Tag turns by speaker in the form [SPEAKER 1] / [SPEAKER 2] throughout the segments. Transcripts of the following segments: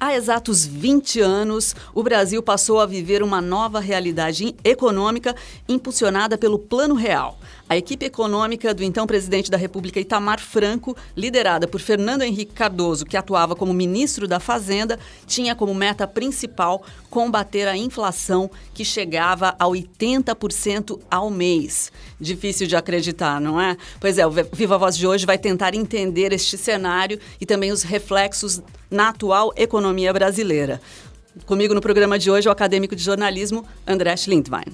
[SPEAKER 1] Há exatos 20 anos, o Brasil passou a viver uma nova realidade econômica impulsionada pelo Plano Real. A equipe econômica do então presidente da República, Itamar Franco, liderada por Fernando Henrique Cardoso, que atuava como ministro da Fazenda, tinha como meta principal combater a inflação, que chegava a 80% ao mês. Difícil de acreditar, não é? Pois é, o Viva Voz de hoje vai tentar entender este cenário e também os reflexos na atual economia brasileira. Comigo no programa de hoje é o acadêmico de jornalismo André Schlindwein.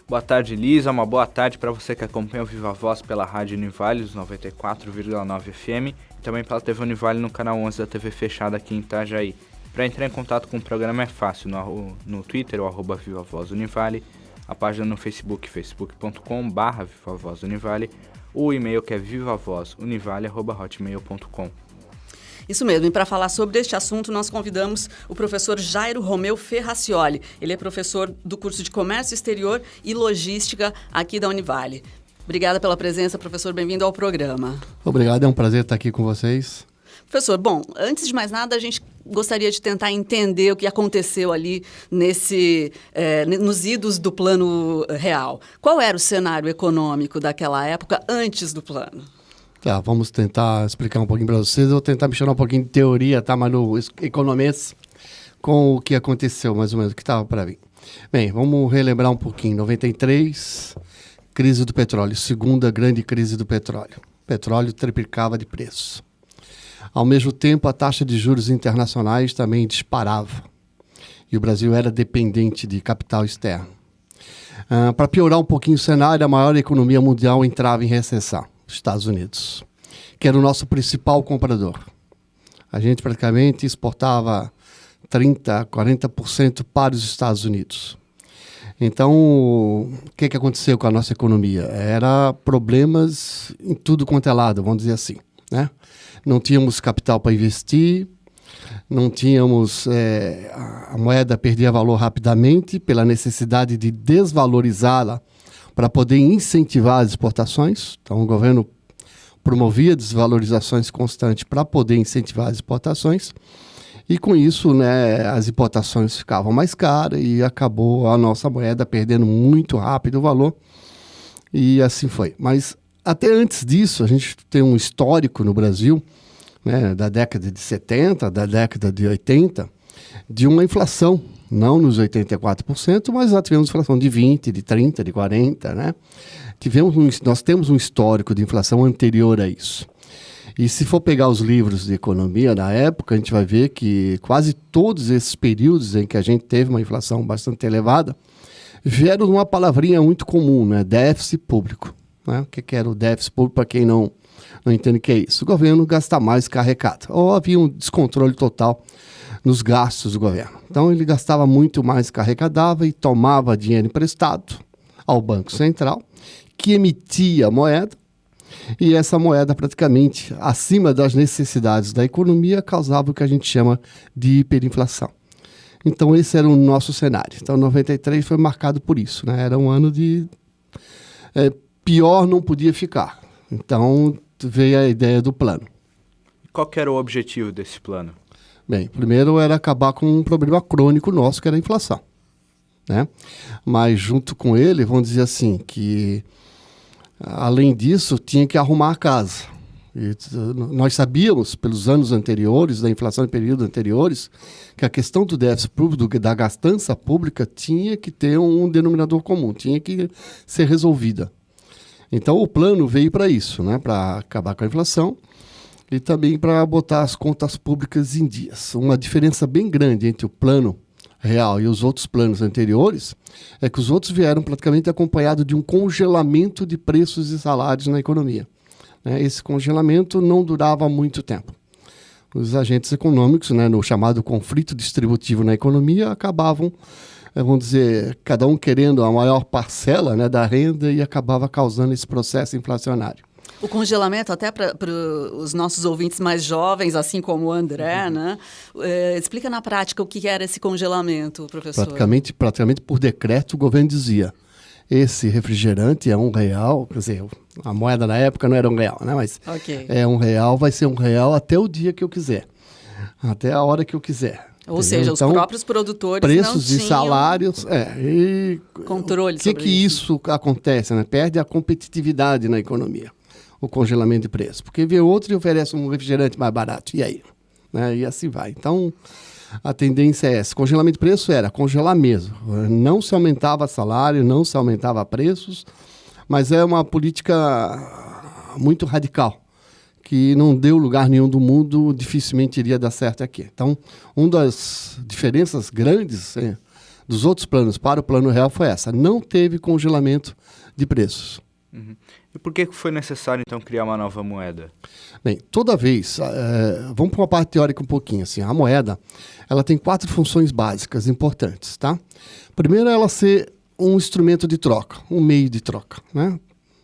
[SPEAKER 2] Boa tarde, Lisa. Uma boa tarde para você que acompanha o Viva Voz pela Rádio Univale, 94,9 FM, e também pela TV Univale no canal 11 da TV fechada aqui em Itajaí. Para entrar em contato com o programa é fácil, no Twitter, o @VivaVozUnivale, a página no Facebook, facebook.com/VivaVozUnivale, o e-mail que é vivavozunivale@hotmail.com.
[SPEAKER 1] Isso mesmo, e para falar sobre este assunto, nós convidamos o professor Jairo Romeu Ferracioli. Ele é professor do curso de Comércio Exterior e Logística aqui da Univale. Obrigada pela presença, professor, bem-vindo ao programa.
[SPEAKER 3] Obrigado, é um prazer estar aqui com vocês.
[SPEAKER 1] Professor, bom, antes de mais nada, a gente gostaria de tentar entender o que aconteceu ali nos idos do Plano Real. Qual era o cenário econômico daquela época antes do plano?
[SPEAKER 3] Tá, vamos tentar explicar um pouquinho para vocês. Eu vou tentar misturar um pouquinho de teoria, tá? Mas no economês, com o que aconteceu, mais ou menos, o que estava para vir. Bem, vamos relembrar um pouquinho. 93, crise do petróleo, segunda grande crise do petróleo. O petróleo triplicava de preço. Ao mesmo tempo, a taxa de juros internacionais também disparava. E o Brasil era dependente de capital externo. Para piorar um pouquinho o cenário, a maior economia mundial entrava em recessão. Estados Unidos, que era o nosso principal comprador. A gente praticamente exportava 30%, 40% para os Estados Unidos. Então, o que aconteceu com a nossa economia? Era problemas em tudo quanto é lado, vamos dizer assim, né? Não tínhamos capital para investir, não tínhamos... a moeda perdia valor rapidamente pela necessidade de desvalorizá-la para poder incentivar as exportações. Então, o governo promovia desvalorizações constantes para poder incentivar as exportações. E, com isso, né, as importações ficavam mais caras e acabou a nossa moeda perdendo muito rápido o valor. E assim foi. Mas, até antes disso, a gente tem um histórico no Brasil, né, da década de 70, da década de 80, de uma inflação. Não nos 84%, mas já tivemos inflação de 20%, de 30%, de 40%, né? Nós temos um histórico de inflação anterior a isso. E se for pegar os livros de economia da época, a gente vai ver que quase todos esses períodos em que a gente teve uma inflação bastante elevada, vieram de uma palavrinha muito comum, né? Déficit público. Né? O que era o déficit público, para quem não entende o que é isso? O governo gasta mais que arrecada. Ou havia um descontrole total nos gastos do governo. Então, ele gastava muito mais que arrecadava e tomava dinheiro emprestado ao Banco Central, que emitia moeda, e essa moeda praticamente acima das necessidades da economia causava o que a gente chama de hiperinflação. Então, esse era o nosso cenário. Então, 93 foi marcado por isso, né? Era um ano de... pior não podia ficar. Então, veio a ideia do plano.
[SPEAKER 2] Qual que era o objetivo desse plano?
[SPEAKER 3] Bem, primeiro era acabar com um problema crônico nosso, que era a inflação, né? Mas junto com ele, vamos dizer assim, que além disso, tinha que arrumar a casa. E nós sabíamos, pelos anos anteriores, da inflação em períodos anteriores, que a questão do déficit público, da gastança pública, tinha que ter um denominador comum, tinha que ser resolvida. Então, o plano veio para isso, né? Para acabar com a inflação, e também para botar as contas públicas em dias. Uma diferença bem grande entre o plano real e os outros planos anteriores é que os outros vieram praticamente acompanhados de um congelamento de preços e salários na economia. Esse congelamento não durava muito tempo. Os agentes econômicos, né, no chamado conflito distributivo na economia, acabavam, vamos dizer, cada um querendo a maior parcela, né, da renda, e acabava causando esse processo inflacionário.
[SPEAKER 1] O congelamento, até para os nossos ouvintes mais jovens, assim como o André, né? Explica na prática o que era esse congelamento, professor.
[SPEAKER 3] Praticamente por decreto, o governo dizia: esse refrigerante é R$1, quer dizer, a moeda na época não era R$1, né? Mas
[SPEAKER 1] okay.
[SPEAKER 3] É R$1, vai ser R$1 até o dia que eu quiser, até a hora que eu quiser.
[SPEAKER 1] Ou seja,
[SPEAKER 3] então,
[SPEAKER 1] os próprios produtores
[SPEAKER 3] preços
[SPEAKER 1] não tinham
[SPEAKER 3] e salários,
[SPEAKER 1] controle
[SPEAKER 3] o
[SPEAKER 1] sobre
[SPEAKER 3] que isso acontece, né? Perde a competitividade na economia, o congelamento de preço, porque vê outro e oferece um refrigerante mais barato, e aí? Né? E assim vai. Então, a tendência é essa. Congelamento de preço era congelar mesmo. Não se aumentava salário, não se aumentava preços, mas é uma política muito radical, que não deu lugar nenhum do mundo, dificilmente iria dar certo aqui. Então, uma das diferenças grandes dos outros planos para o Plano Real foi essa. Não teve congelamento de preços.
[SPEAKER 2] Uhum. E por que foi necessário, então, criar uma nova moeda?
[SPEAKER 3] Bem, toda vez, vamos para uma parte teórica um pouquinho. Assim, a moeda ela tem 4 funções básicas importantes. Tá? Primeiro, ela ser um instrumento de troca, um meio de troca, né?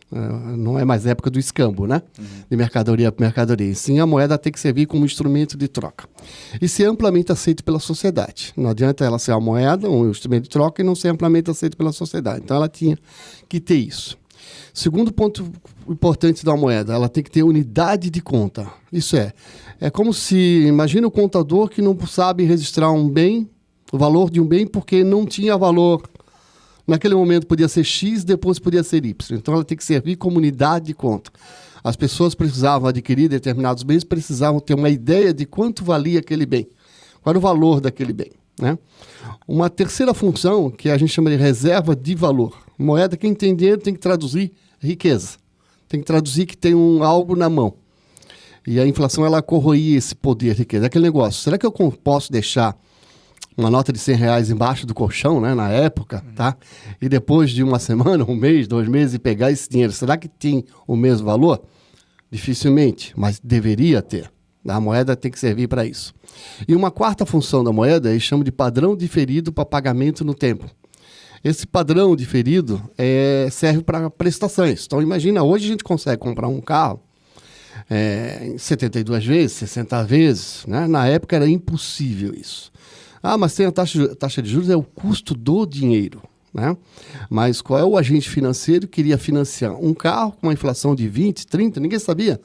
[SPEAKER 3] Não é mais época do escambo, né? De mercadoria para mercadoria. Sim, a moeda tem que servir como instrumento de troca. E ser amplamente aceito pela sociedade. Não adianta ela ser a moeda, um instrumento de troca, e não ser amplamente aceito pela sociedade. Então, ela tinha que ter isso. Segundo ponto importante da moeda, ela tem que ter unidade de conta. Isso é como se, imagina o contador que não sabe registrar um bem, o valor de um bem, porque não tinha valor. Naquele momento podia ser X, depois podia ser Y. Então ela tem que servir como unidade de conta. As pessoas precisavam adquirir determinados bens, precisavam ter uma ideia de quanto valia aquele bem. Qual era o valor daquele bem, né? Uma terceira função, que a gente chama de reserva de valor. Moeda, quem tem dinheiro tem que traduzir riqueza. Tem que traduzir que tem algo na mão. E a inflação, ela corroía esse poder de riqueza. Aquele negócio, será que eu posso deixar uma nota de R$100 embaixo do colchão, né, na época, tá? E depois de uma semana, um mês, 2 meses, e pegar esse dinheiro, será que tem o mesmo valor? Dificilmente, mas deveria ter. A moeda tem que servir para isso. E uma quarta função da moeda, eles chamam de padrão diferido para pagamento no tempo. Esse padrão diferido serve para prestações. Então, imagina, hoje a gente consegue comprar um carro em 72 vezes, 60 vezes, né? Na época era impossível isso. Mas tem a taxa de juros, é o custo do dinheiro, né? Mas qual é o agente financeiro que iria financiar um carro com uma inflação de 20, 30, ninguém sabia,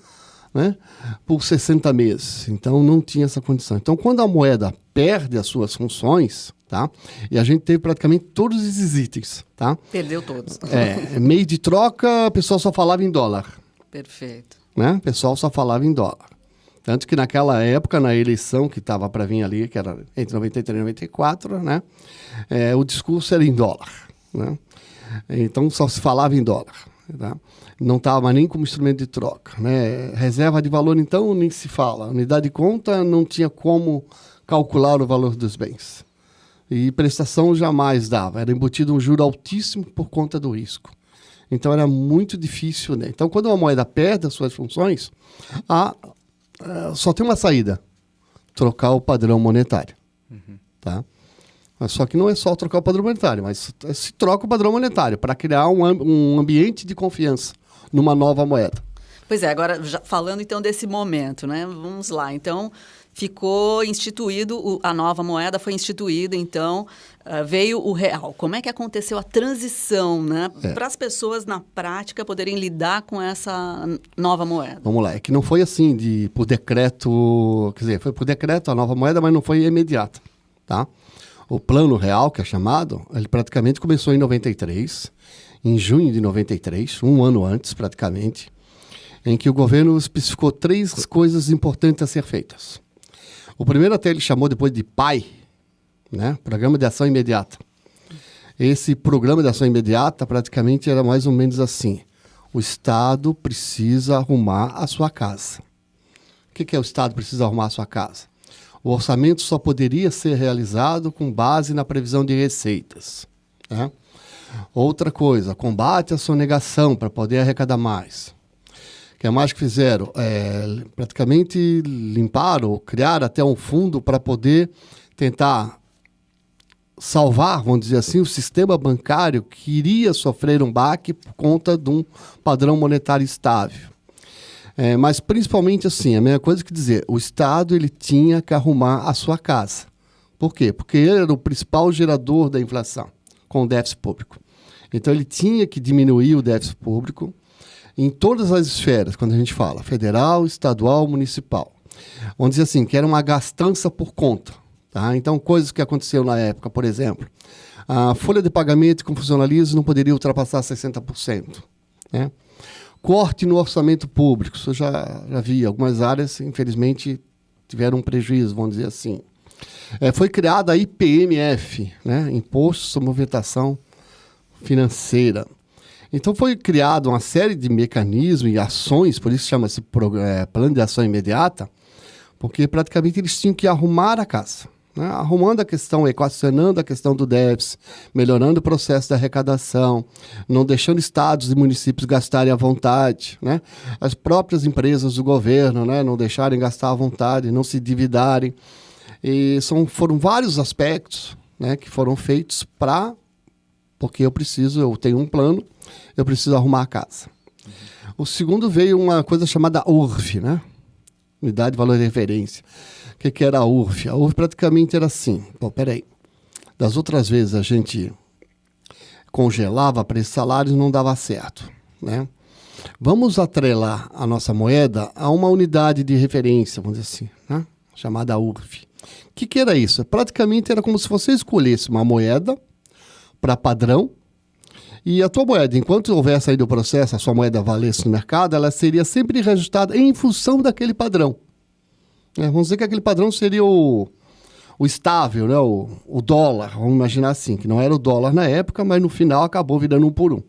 [SPEAKER 3] né? Por 60 meses. Então, não tinha essa condição. Então, quando a moeda perde as suas funções, tá? E a gente teve praticamente todos esses itens, tá?
[SPEAKER 1] Perdeu todos.
[SPEAKER 3] Meio de troca, o pessoal só falava em dólar.
[SPEAKER 1] Perfeito.
[SPEAKER 3] Né? O pessoal só falava em dólar. Tanto que naquela época, na eleição que estava para vir ali, que era entre 93 e 94, né? O discurso era em dólar, né? Então só se falava em dólar, tá? Não estava nem como instrumento de troca, né? Reserva de valor, então, nem se fala. Unidade de conta não tinha como calcular o valor dos bens. E prestação jamais dava. Era embutido um juro altíssimo por conta do risco. Então era muito difícil, né? Então, quando uma moeda perde as suas funções, só tem uma saída: trocar o padrão monetário. Tá? Só que não é só trocar o padrão monetário, mas se troca o padrão monetário para criar um ambiente de confiança numa nova moeda.
[SPEAKER 1] Pois é, agora já falando então desse momento, né? Vamos lá. Então, ficou instituído, a nova moeda foi instituída, então veio o real. Como é que aconteceu a transição, né? Para as pessoas na prática poderem lidar com essa nova moeda? Vamos
[SPEAKER 3] lá, é que não foi assim por decreto, quer dizer, foi por decreto a nova moeda, mas não foi imediata, tá? O Plano Real, que é chamado, ele praticamente começou em 93, em junho de 93, um ano antes praticamente, em que o governo especificou 3 coisas importantes a ser feitas. O primeiro até ele chamou depois de PAI, né? Programa de Ação Imediata. Esse programa de ação imediata praticamente era mais ou menos assim: o Estado precisa arrumar a sua casa. O que é o Estado precisa arrumar a sua casa? O orçamento só poderia ser realizado com base na previsão de receitas, né? Outra coisa, combate à sonegação para poder arrecadar mais. O que mais que fizeram? Praticamente limparam, criaram até um fundo para poder tentar salvar, vamos dizer assim, o sistema bancário que iria sofrer um baque por conta de um padrão monetário estável. Mas principalmente assim, a mesma coisa que dizer, o Estado ele tinha que arrumar a sua casa. Por quê? Porque ele era o principal gerador da inflação, com o déficit público. Então ele tinha que diminuir o déficit público em todas as esferas, quando a gente fala federal, estadual, municipal. Vamos dizer assim, que era uma gastança por conta. Tá? Então, coisas que aconteceram na época, por exemplo, a folha de pagamento com funcionalismo não poderia ultrapassar 60%. Né? Corte no orçamento público, isso eu já vi. Algumas áreas, infelizmente, tiveram um prejuízo, vamos dizer assim. Foi criada a IPMF, né? Imposto sobre Movimentação Financeira. Então foi criada uma série de mecanismos e ações, por isso chama-se Plano de Ação Imediata, porque praticamente eles tinham que arrumar a casa. Né? Arrumando a questão, equacionando a questão do déficit, melhorando o processo da arrecadação, não deixando estados e municípios gastarem à vontade, né? As próprias empresas do governo, né? Não deixarem gastar à vontade, não se endividarem. E foram vários aspectos, né, que foram feitos porque eu tenho um plano, eu preciso arrumar a casa. O segundo veio uma coisa chamada URF, né? Unidade de Valor de Referência. O que era a URF? A URF praticamente era assim. Peraí. Das outras vezes a gente congelava preço de salários e não dava certo, né? Vamos atrelar a nossa moeda a uma unidade de referência, vamos dizer assim, né? Chamada URF. O que era isso? Praticamente era como se você escolhesse uma moeda para padrão e a tua moeda, enquanto houvesse aí do processo, a sua moeda valesse no mercado, ela seria sempre reajustada em função daquele padrão. Vamos dizer que aquele padrão seria o estável, né? O dólar, vamos imaginar assim, que não era o dólar na época, mas no final acabou virando 1 por 1.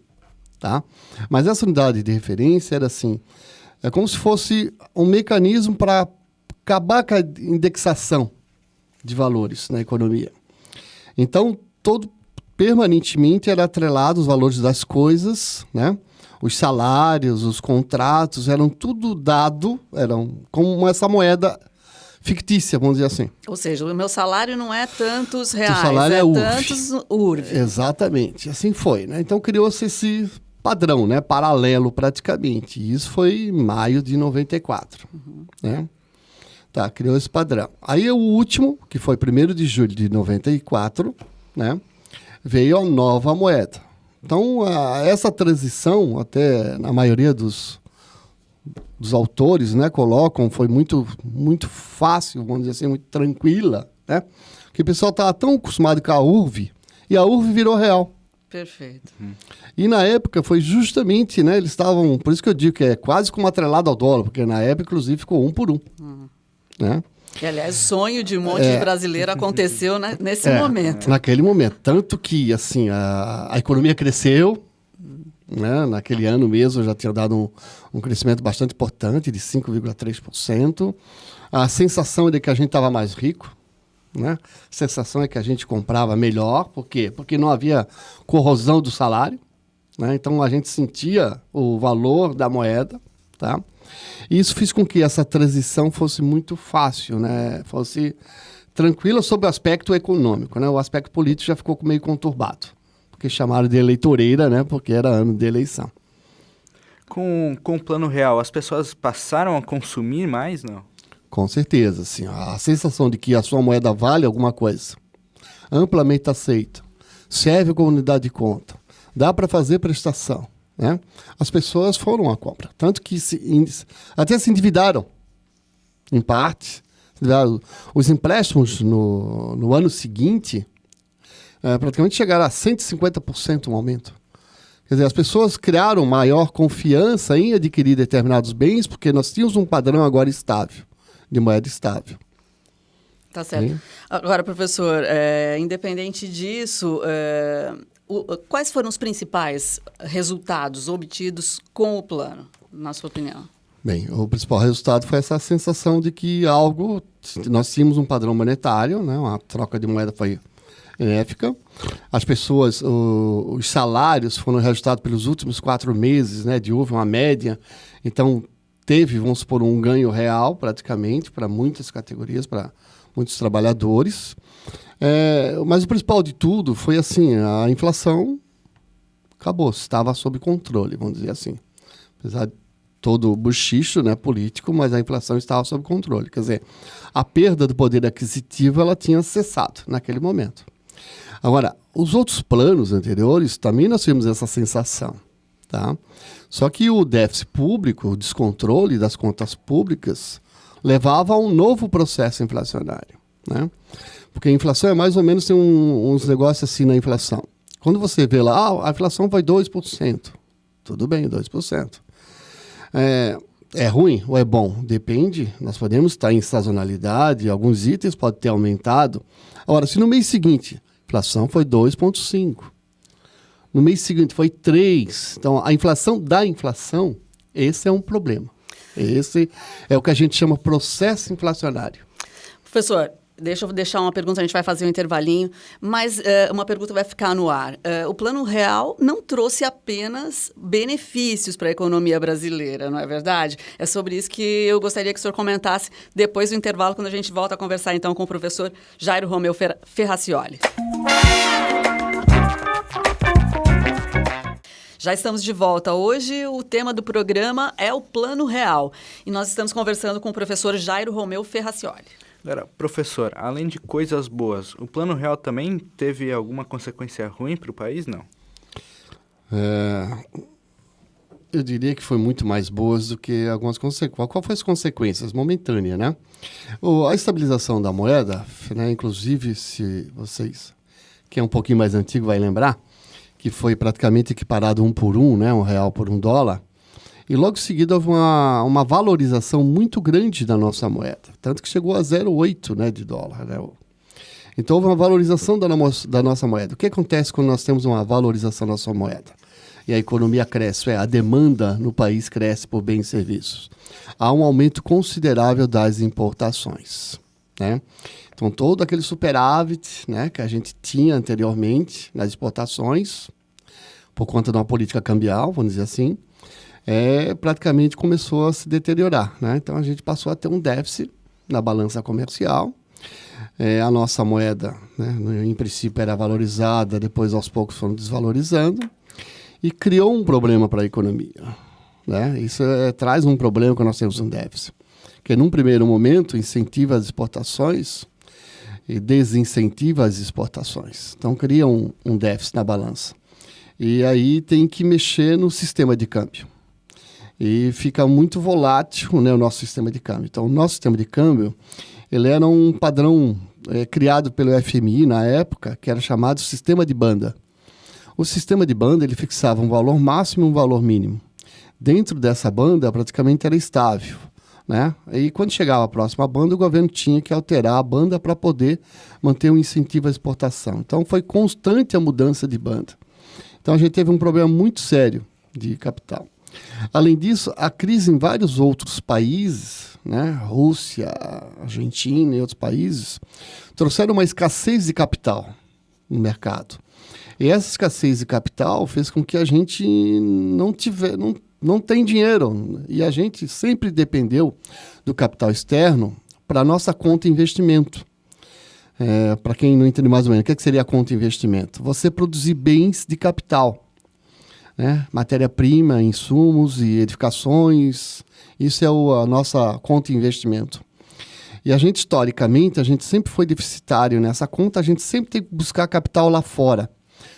[SPEAKER 3] Tá? Mas essa unidade de referência era assim, é como se fosse um mecanismo para acabar com a indexação de valores na economia. Então, permanentemente era atrelado os valores das coisas, né? Os salários, os contratos, eram tudo dado, eram como essa moeda fictícia, vamos dizer assim.
[SPEAKER 1] Ou seja, o meu salário não é tantos reais,
[SPEAKER 3] o salário é
[SPEAKER 1] tantos URV.
[SPEAKER 3] Exatamente, assim foi, né? Então criou-se esse padrão, né? Paralelo praticamente. E isso foi em maio de 94, né? Tá, criou esse padrão. Aí o último, que foi 1º de julho de 94, né? Veio a nova moeda. Então, essa transição, até na maioria dos autores, né, colocam, foi muito, muito fácil, vamos dizer assim, muito tranquila, né? Porque o pessoal estava tão acostumado com a URV, e a URV virou real.
[SPEAKER 1] Perfeito.
[SPEAKER 3] E na época foi justamente, né, eles estavam, por isso que eu digo que é quase como atrelado ao dólar, porque na época, inclusive, ficou 1 por 1. Né?
[SPEAKER 1] E, aliás, o sonho de um monte de brasileiro aconteceu nesse momento.
[SPEAKER 3] Naquele momento. Tanto que, assim, a economia cresceu, né? Naquele ano mesmo já tinha dado um crescimento bastante importante, de 5,3%. A sensação é de que a gente estava mais rico, né? A sensação é que a gente comprava melhor. Por quê? Porque não havia corrosão do salário, né? Então, a gente sentia o valor da moeda, tá? E isso fez com que essa transição fosse muito fácil, né? Fosse tranquila sob o aspecto econômico, né? O aspecto político já ficou meio conturbado, porque chamaram de eleitoreira, né? Porque era ano de eleição.
[SPEAKER 2] Com o Plano Real, as pessoas passaram a consumir mais, não?
[SPEAKER 3] Com certeza, assim, a sensação de que a sua moeda vale alguma coisa, amplamente aceita, serve como unidade de conta, dá para fazer prestação, né? As pessoas foram à compra, tanto que até se endividaram, em parte. Os empréstimos no ano seguinte praticamente chegaram a 150% um aumento. Quer dizer, as pessoas criaram maior confiança em adquirir determinados bens, porque nós tínhamos um padrão agora estável, de moeda estável.
[SPEAKER 1] Tá certo. Sim. Agora, professor, independente disso, quais foram os principais resultados obtidos com o plano, na sua opinião?
[SPEAKER 3] Bem, o principal resultado foi essa sensação de que nós tínhamos um padrão monetário, né? Uma troca de moeda foi benéfica. As pessoas, os salários foram reajustados pelos últimos 4 meses, né? Houve uma média, então teve, vamos supor, um ganho real praticamente para muitas categorias, para muitos trabalhadores. Mas o principal de tudo foi assim, a inflação acabou, estava sob controle, vamos dizer assim. Apesar de todo o buchicho, né, político, mas a inflação estava sob controle. Quer dizer, a perda do poder aquisitivo ela tinha cessado naquele momento. Agora, os outros planos anteriores também nós tivemos essa sensação. Tá? Só que o déficit público, o descontrole das contas públicas, levava a um novo processo inflacionário. né? Porque a inflação é mais ou menos, tem uns negócios assim na inflação. Quando você vê lá, a inflação vai 2%. Tudo bem, 2%. É ruim ou é bom? Depende. Nós podemos estar em sazonalidade, alguns itens podem ter aumentado. Agora, se no mês seguinte a inflação foi 2,5%, no mês seguinte foi 3%, então a inflação da inflação, esse é um problema. Esse é o que a gente chama processo inflacionário.
[SPEAKER 1] Professor, deixa eu deixar uma pergunta, a gente vai fazer um intervalinho, mas uma pergunta vai ficar no ar. O Plano Real não trouxe apenas benefícios para a economia brasileira, não é verdade? É sobre isso que eu gostaria que o senhor comentasse depois do intervalo, quando a gente volta a conversar então com o professor Jairo Romeu Ferracioli. Já estamos de volta. Hoje o tema do programa é o Plano Real e nós estamos conversando com o professor Jairo Romeu Ferracioli.
[SPEAKER 2] Agora, professor, além de coisas boas, o Plano Real também teve alguma consequência ruim para o país, não?
[SPEAKER 3] Eu diria que foi muito mais boas do que algumas consequências. Qual foi as consequências? Momentânea, né? A estabilização da moeda, né, inclusive, se vocês, que é um pouquinho mais antigo, vai lembrar, que foi praticamente equiparado 1 por 1, né, R$1 por $1, e logo em seguida houve uma valorização muito grande da nossa moeda, tanto que chegou a 0,8, né, de dólar. Né? Então houve uma valorização da nossa moeda. O que acontece quando nós temos uma valorização da nossa moeda? E a economia cresce, a demanda no país cresce por bens e serviços. Há um aumento considerável das importações, né? Então, todo aquele superávit, né, que a gente tinha anteriormente nas exportações, por conta de uma política cambial, vamos dizer assim, praticamente começou a se deteriorar, né? Então, a gente passou a ter um déficit na balança comercial. A nossa moeda, né, em princípio, era valorizada, depois, aos poucos, foram desvalorizando, e criou um problema para a economia, né? Isso traz um problema quando nós temos um déficit, que, num primeiro momento, incentiva as exportações e desincentiva as exportações. Então, cria um déficit na balança. E aí tem que mexer no sistema de câmbio. E fica muito volátil, né, o nosso sistema de câmbio. Então, o nosso sistema de câmbio, ele era um padrão criado pelo FMI na época, que era chamado sistema de banda. O sistema de banda, ele fixava um valor máximo e um valor mínimo. Dentro dessa banda, praticamente era estável, né? E quando chegava a próxima banda, o governo tinha que alterar a banda para poder manter um incentivo à exportação. Então, foi constante a mudança de banda. Então, a gente teve um problema muito sério de capital. Além disso, a crise em vários outros países, né, Rússia, Argentina e outros países, trouxeram uma escassez de capital no mercado. E essa escassez de capital fez com que a gente não tem dinheiro. E a gente sempre dependeu do capital externo para a nossa conta investimento. Para quem não entende mais ou menos, o que seria a conta investimento? Você produzir bens de capital, né? Matéria-prima, insumos e edificações. Isso é a nossa conta investimento. E a gente, historicamente, a gente sempre foi deficitário nessa conta, a gente sempre tem que buscar capital lá fora.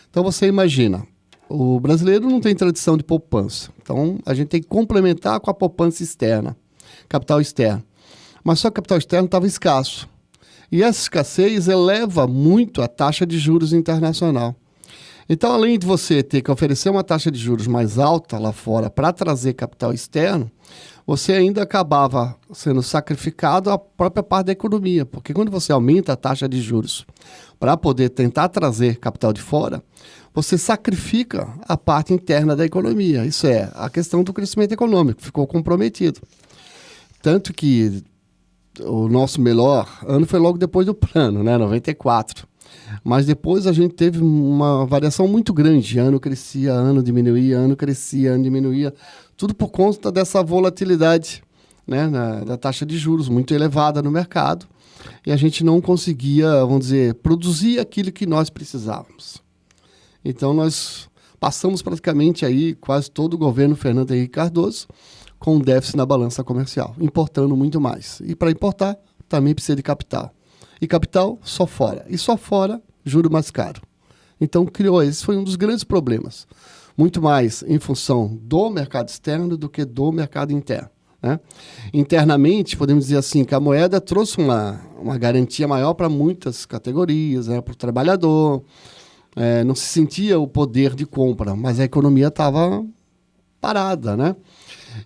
[SPEAKER 3] Então você imagina, o brasileiro não tem tradição de poupança. Então a gente tem que complementar com a poupança externa, capital externo. Mas só que o capital externo estava escasso. E essa escassez eleva muito a taxa de juros internacional. Então, além de você ter que oferecer uma taxa de juros mais alta lá fora para trazer capital externo, você ainda acabava sendo sacrificado a própria parte da economia. Porque quando você aumenta a taxa de juros para poder tentar trazer capital de fora, você sacrifica a parte interna da economia. Isso é a questão do crescimento econômico, ficou comprometido. Tanto que o nosso melhor ano foi logo depois do plano, né, 94. Mas depois a gente teve uma variação muito grande. Ano crescia, ano diminuía, ano crescia, ano diminuía. Tudo por conta dessa volatilidade, né, da taxa de juros muito elevada no mercado. E a gente não conseguia, vamos dizer, produzir aquilo que nós precisávamos. Então nós passamos praticamente aí quase todo o governo Fernando Henrique Cardoso com um déficit na balança comercial, importando muito mais. E para importar, também precisa de capital. E capital, só fora. E só fora, juro mais caro. Então, esse foi um dos grandes problemas. Muito mais em função do mercado externo do que do mercado interno. né? Internamente, podemos dizer assim, que a moeda trouxe uma garantia maior para muitas categorias, né? Para o trabalhador, não se sentia o poder de compra, mas a economia estava parada, né?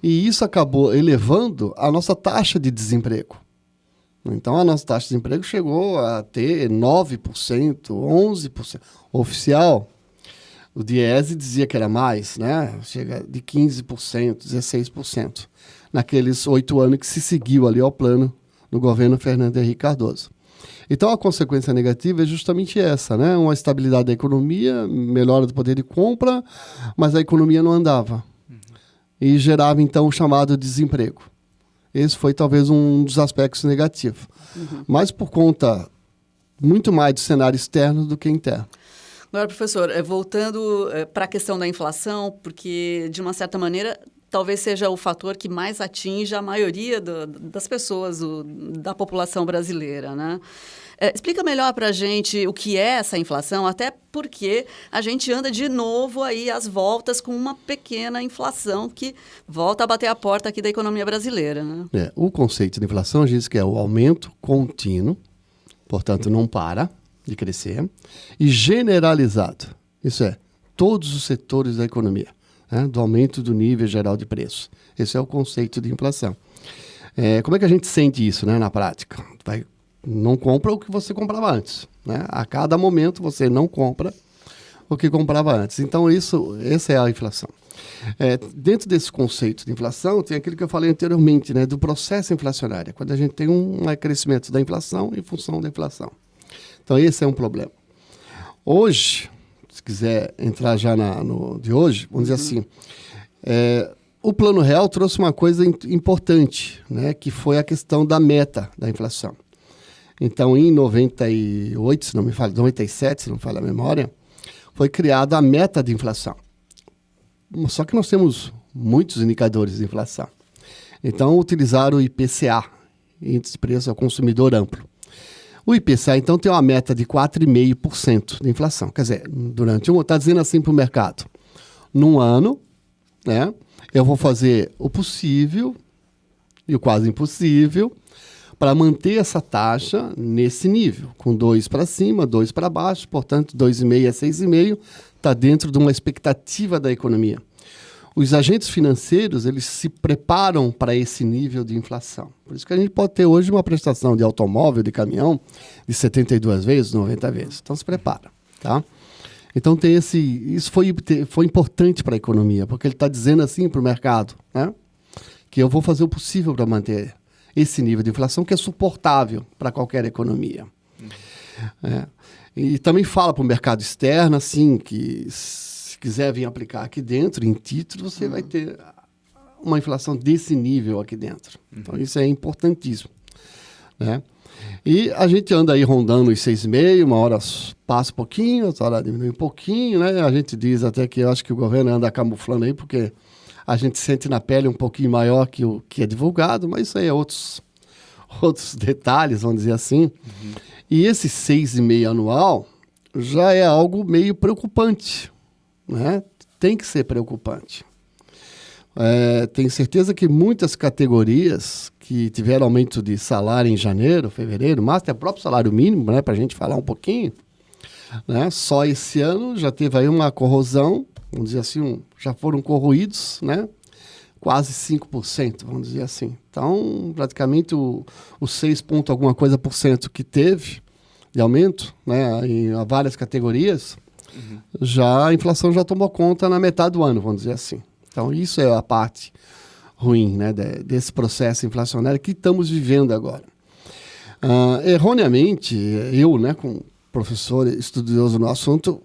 [SPEAKER 3] E isso acabou elevando a nossa taxa de desemprego. Então, a nossa taxa de desemprego chegou a ter 9%, 11%. Oficial, o Diese dizia que era mais, né? Chega de 15%, 16%. Naqueles 8 anos que se seguiu ali ao plano do governo Fernando Henrique Cardoso. Então, a consequência negativa é justamente essa, né? Uma estabilidade da economia, melhora do poder de compra, mas a economia não andava. E gerava, então, o chamado desemprego. Esse foi, talvez, um dos aspectos negativos. Mas por conta muito mais do cenário externo do que interno.
[SPEAKER 1] Agora, professor, voltando para a questão da inflação, porque, de uma certa maneira, talvez seja o fator que mais atinge a maioria das pessoas, da população brasileira, né? Explica melhor para a gente o que é essa inflação, até porque a gente anda de novo aí às voltas com uma pequena inflação que volta a bater a porta aqui da economia brasileira, né?
[SPEAKER 3] O conceito de inflação diz que é o aumento contínuo, portanto não para de crescer, e generalizado, isso é, todos os setores da economia, né, do aumento do nível geral de preço. Esse é o conceito de inflação. Como é que a gente sente isso, né, na prática? Não compra o que você comprava antes, né? A cada momento você não compra o que comprava antes. Então, essa é a inflação. Dentro desse conceito de inflação, tem aquilo que eu falei anteriormente, né, do processo inflacionário, quando a gente tem um crescimento da inflação em função da inflação. Então, esse é um problema. Hoje, se quiser entrar já no de hoje, vamos dizer assim, o Plano Real trouxe uma coisa importante, né, que foi a questão da meta da inflação. Então, em 98, se não me falha, 97, se não me falha a memória, foi criada a meta de inflação. Só que nós temos muitos indicadores de inflação. Então, utilizaram o IPCA, Índice de Preço ao Consumidor Amplo. O IPCA, então, tem uma meta de 4,5% de inflação. Quer dizer, está dizendo assim para o mercado, num ano, né, eu vou fazer o possível e o quase impossível para manter essa taxa nesse nível, com 2 para cima, 2 para baixo, portanto, 2,5 a 6,5, está dentro de uma expectativa da economia. Os agentes financeiros, eles se preparam para esse nível de inflação. Por isso que a gente pode ter hoje uma prestação de automóvel, de caminhão, de 72 vezes, 90 vezes. Então, se prepara, tá? Então, isso foi importante para a economia, porque ele está dizendo assim para o mercado, né, que eu vou fazer o possível para manter esse nível de inflação que é suportável para qualquer economia. E também fala para o mercado externo, assim, que se quiser vir aplicar aqui dentro, em título, você vai ter uma inflação desse nível aqui dentro. Então, isso é importantíssimo, né? E a gente anda aí rondando os 6,5, uma hora passa um pouquinho, outra hora diminui um pouquinho, né? A gente diz até que eu acho que o governo anda camuflando aí, porque a gente sente na pele um pouquinho maior que o que é divulgado, mas isso aí é outros detalhes, vamos dizer assim. E esse 6,5 anual já é algo meio preocupante, né? Tem que ser preocupante. Tenho certeza que muitas categorias que tiveram aumento de salário em janeiro, fevereiro, março, até o próprio salário mínimo, né, para a gente falar um pouquinho, né? Só esse ano já teve aí uma corrosão, vamos dizer assim, já foram corroídos, né? Quase 5%, vamos dizer assim. Então, praticamente o 6 ponto alguma coisa por cento que teve de aumento, né, em várias categorias, já a inflação já tomou conta na metade do ano, vamos dizer assim. Então, isso é a parte ruim, né, desse processo inflacionário que estamos vivendo agora. Erroneamente, eu, né, como professor estudioso no assunto,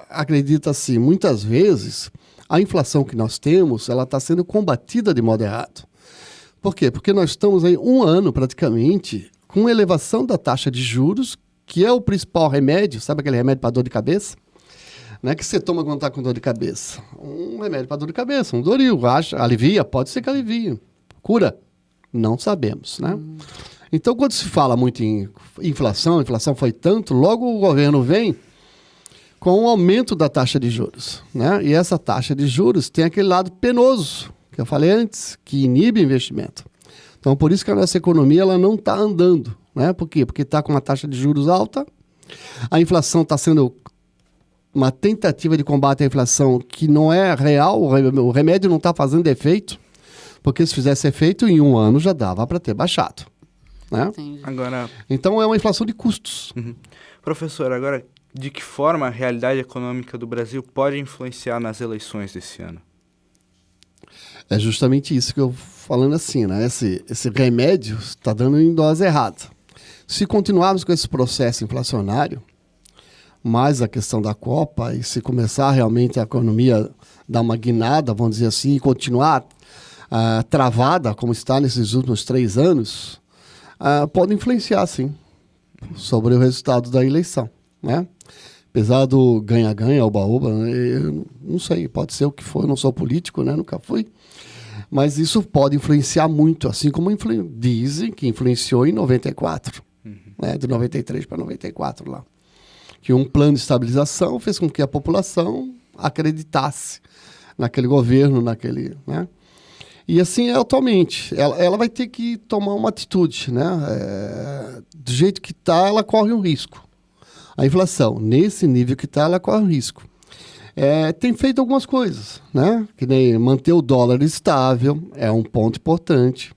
[SPEAKER 3] acredito assim, muitas vezes a inflação que nós temos, ela está sendo combatida de modo errado. Por quê? Porque nós estamos aí um ano, praticamente, com elevação da taxa de juros, que é o principal remédio, sabe aquele remédio para dor de cabeça? Não é que você toma quando está com dor de cabeça. Um remédio para dor de cabeça, um Doril, alivia? Pode ser que alivie. Cura? Não sabemos, né? Então, quando se fala muito em inflação, a inflação foi tanto, logo o governo vem com o aumento da taxa de juros, né? E essa taxa de juros tem aquele lado penoso, que eu falei antes, que inibe investimento. Então, por isso que a nossa economia ela não está andando. Né? Por quê? Porque está com uma taxa de juros alta, a inflação está sendo uma tentativa de combate à inflação que não é real, o remédio não está fazendo efeito, porque se fizesse efeito, em 1 ano já dava para ter baixado. Né?
[SPEAKER 2] Agora,
[SPEAKER 3] então, é uma inflação de custos.
[SPEAKER 2] Professor, agora, de que forma a realidade econômica do Brasil pode influenciar nas eleições desse ano?
[SPEAKER 3] É justamente isso que eu falando assim, né? Esse remédio está dando em dose errada. Se continuarmos com esse processo inflacionário, mais a questão da Copa, e se começar realmente a economia dar uma guinada, vamos dizer assim, e continuar travada, como está nesses últimos 3 anos, pode influenciar, sim, sobre o resultado da eleição, né? Apesar do ganha-ganha, oba-oba, eu não sei, pode ser o que for, eu não sou político, né? Nunca fui. Mas isso pode influenciar muito, assim como dizem que influenciou em 94, né? De 93 para 94 lá. Que um plano de estabilização fez com que a população acreditasse naquele governo, né? E assim é atualmente. Ela vai ter que tomar uma atitude, né? Do jeito que está, ela corre um risco. A inflação, nesse nível que está, ela corre um risco. Tem feito algumas coisas, né? Que nem manter o dólar estável é um ponto importante.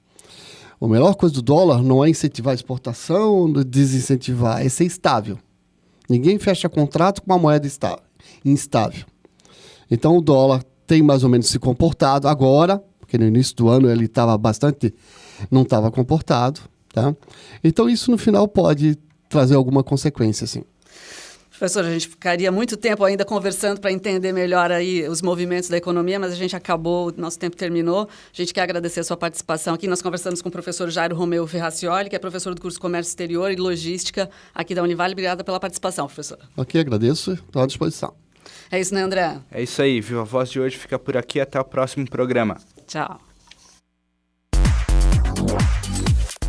[SPEAKER 3] A melhor coisa do dólar não é incentivar a exportação, desincentivar, é ser estável. Ninguém fecha contrato com uma moeda instável. Então o dólar tem mais ou menos se comportado agora, porque no início do ano ele estava não estava comportado, tá? Então isso no final pode trazer alguma consequência, sim.
[SPEAKER 1] Professor, a gente ficaria muito tempo ainda conversando para entender melhor aí os movimentos da economia, mas a gente acabou, nosso tempo terminou. A gente quer agradecer a sua participação aqui. Nós conversamos com o professor Jairo Romeu Ferracioli, que é professor do curso Comércio Exterior e Logística aqui da Univale. Obrigada pela participação, professor.
[SPEAKER 3] Ok, agradeço. Estou à disposição.
[SPEAKER 1] É isso, né, André?
[SPEAKER 2] É isso aí. Viva Voz de hoje fica por aqui. Até o próximo programa.
[SPEAKER 1] Tchau.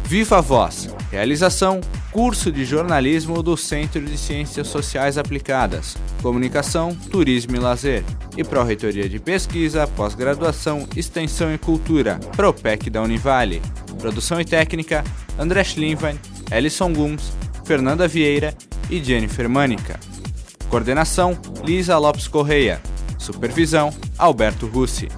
[SPEAKER 2] Viva Voz. Realização: curso de jornalismo do Centro de Ciências Sociais Aplicadas, Comunicação, Turismo e Lazer. E Pró-Reitoria de Pesquisa, Pós-Graduação, Extensão e Cultura, Propec da Univale. Produção e técnica: André Schlinwein, Ellison Guns, Fernanda Vieira e Jennifer Mânica. Coordenação: Lisa Lopes Correia. Supervisão: Alberto Russi.